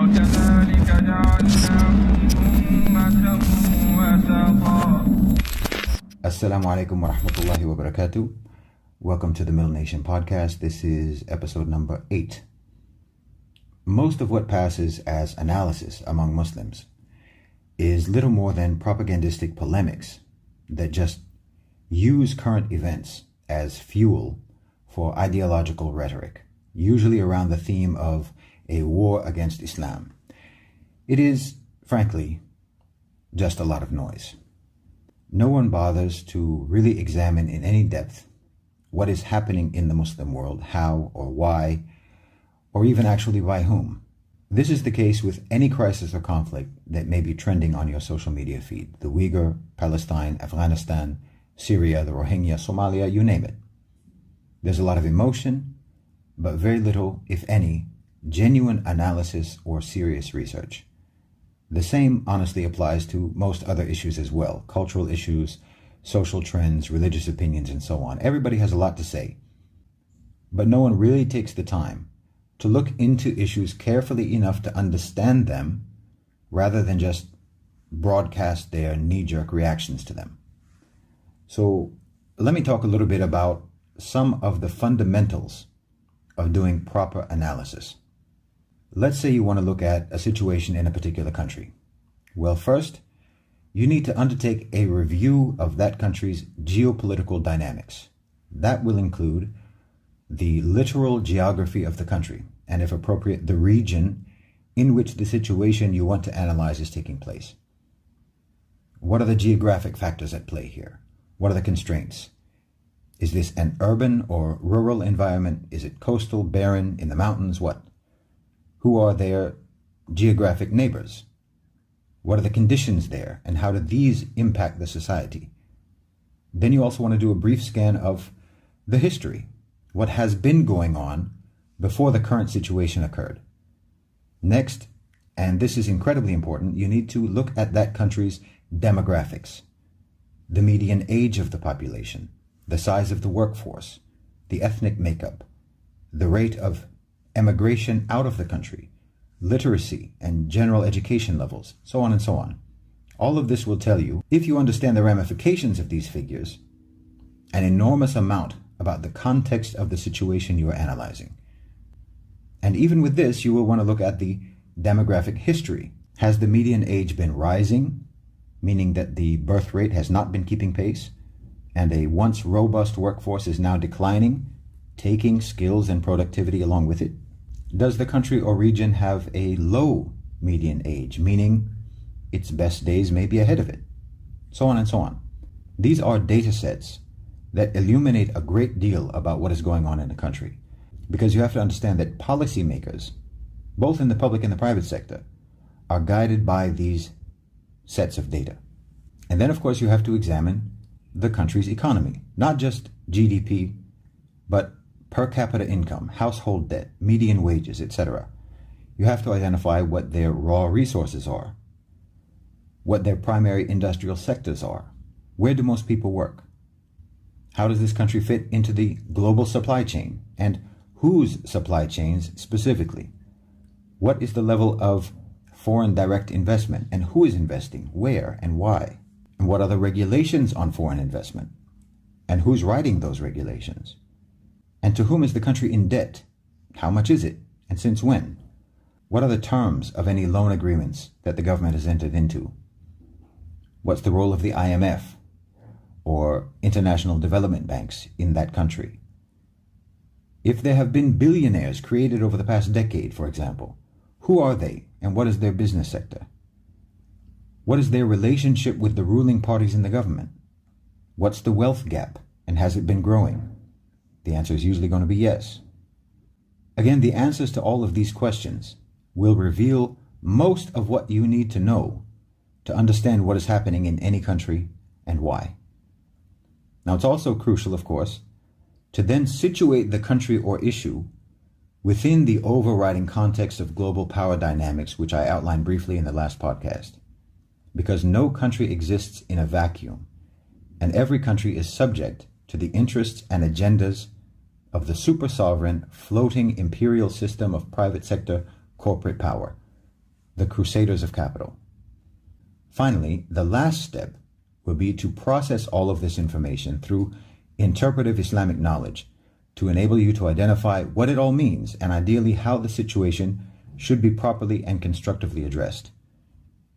وكذلك جعلناكم أمة وسطا. Assalamu alaikum wa rahmatullahi wa barakatuh. Welcome to the Middle Nation podcast. This is episode number 8. Most of what passes as analysis among Muslims is little more than propagandistic polemics that just use current events as fuel for ideological rhetoric, usually around the theme of a war against Islam. It is, frankly, just a lot of noise. No one bothers to really examine in any depth what is happening in the Muslim world, how or why, or even actually by whom. This is the case with any crisis or conflict that may be trending on your social media feed. The Uyghur, Palestine, Afghanistan, Syria, the Rohingya, Somalia, you name it. There's a lot of emotion, but very little, if any, genuine analysis or serious research. The same honestly applies to most other issues as well, cultural issues, social trends, religious opinions, and so on. Everybody has a lot to say, but no one really takes the time to look into issues carefully enough to understand them rather than just broadcast their knee-jerk reactions to them. So let me talk a little bit about some of the fundamentals of doing proper analysis. Let's say you want to look at a situation in a particular country. Well, first, you need to undertake a review of that country's geopolitical dynamics. That will include the literal geography of the country, and if appropriate, the region in which the situation you want to analyze is taking place. What are the geographic factors at play here? What are the constraints? Is this an urban or rural environment? Is it coastal, barren, in the mountains? What? Who are their geographic neighbors? What are the conditions there, and how do these impact the society? Then you also want to do a brief scan of the history, what has been going on before the current situation occurred. Next, and this is incredibly important, you need to look at that country's demographics, the median age of the population, the size of the workforce, the ethnic makeup, the rate of emigration out of the country, literacy and general education levels, so on and so on. All of this will tell you, if you understand the ramifications of these figures, an enormous amount about the context of the situation you are analyzing. And even with this, you will want to look at the demographic history. Has the median age been rising, meaning that the birth rate has not been keeping pace, and a once robust workforce is now declining, taking skills and productivity along with it? Does the country or region have a low median age, meaning its best days may be ahead of it? So on and so on. These are data sets that illuminate a great deal about what is going on in the country, because you have to understand that policymakers, both in the public and the private sector, are guided by these sets of data. And then, of course, you have to examine the country's economy, not just GDP, but per capita income, household debt, median wages, etc. You have to identify what their raw resources are, what their primary industrial sectors are, where do most people work, how does this country fit into the global supply chain, and whose supply chains specifically, what is the level of foreign direct investment, and who is investing, where and why, and what are the regulations on foreign investment, and who's writing those regulations. And to whom is the country in debt? How much is it? And since when? What are the terms of any loan agreements that the government has entered into? What's the role of the IMF or international development banks in that country? If there have been billionaires created over the past decade, for example, who are they and what is their business sector? What is their relationship with the ruling parties in the government? What's the wealth gap, and has it been growing? The answer is usually going to be yes. Again, the answers to all of these questions will reveal most of what you need to know to understand what is happening in any country and why. Now, it's also crucial, of course, to then situate the country or issue within the overriding context of global power dynamics, which I outlined briefly in the last podcast. Because no country exists in a vacuum, and every country is subject to the interests and agendas of the super sovereign floating imperial system of private sector corporate power, the crusaders of capital. Finally, the last step will be to process all of this information through interpretive Islamic knowledge to enable you to identify what it all means and ideally how the situation should be properly and constructively addressed.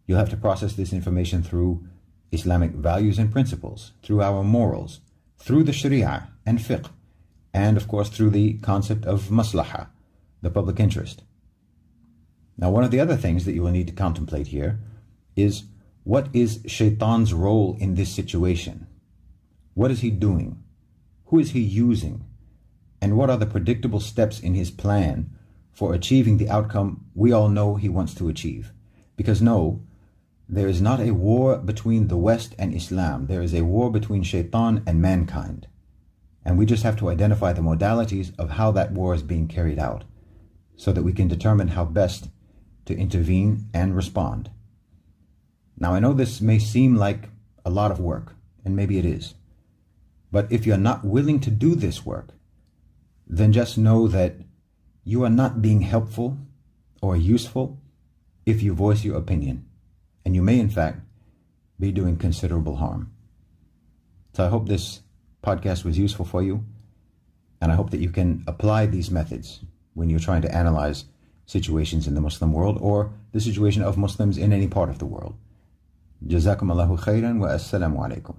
You'll have to process this information through Islamic values and principles, through our morals, through the Sharia and fiqh, and of course through the concept of maslaha, the public interest. Now, one of the other things that you will need to contemplate here is, what is Shaitan's role in this situation? What is he doing? Who is he using? And what are the predictable steps in his plan for achieving the outcome we all know he wants to achieve? Because no, there is not a war between the West and Islam. There is a war between Shaitan and mankind. And we just have to identify the modalities of how that war is being carried out so that we can determine how best to intervene and respond. Now, I know this may seem like a lot of work, and maybe it is. But if you're not willing to do this work, then just know that you are not being helpful or useful if you voice your opinion. And you may, in fact, be doing considerable harm. So I hope this podcast was useful for you. And I hope that you can apply these methods when you're trying to analyze situations in the Muslim world or the situation of Muslims in any part of the world. Jazakum Allahu khairan wa assalamu alaikum.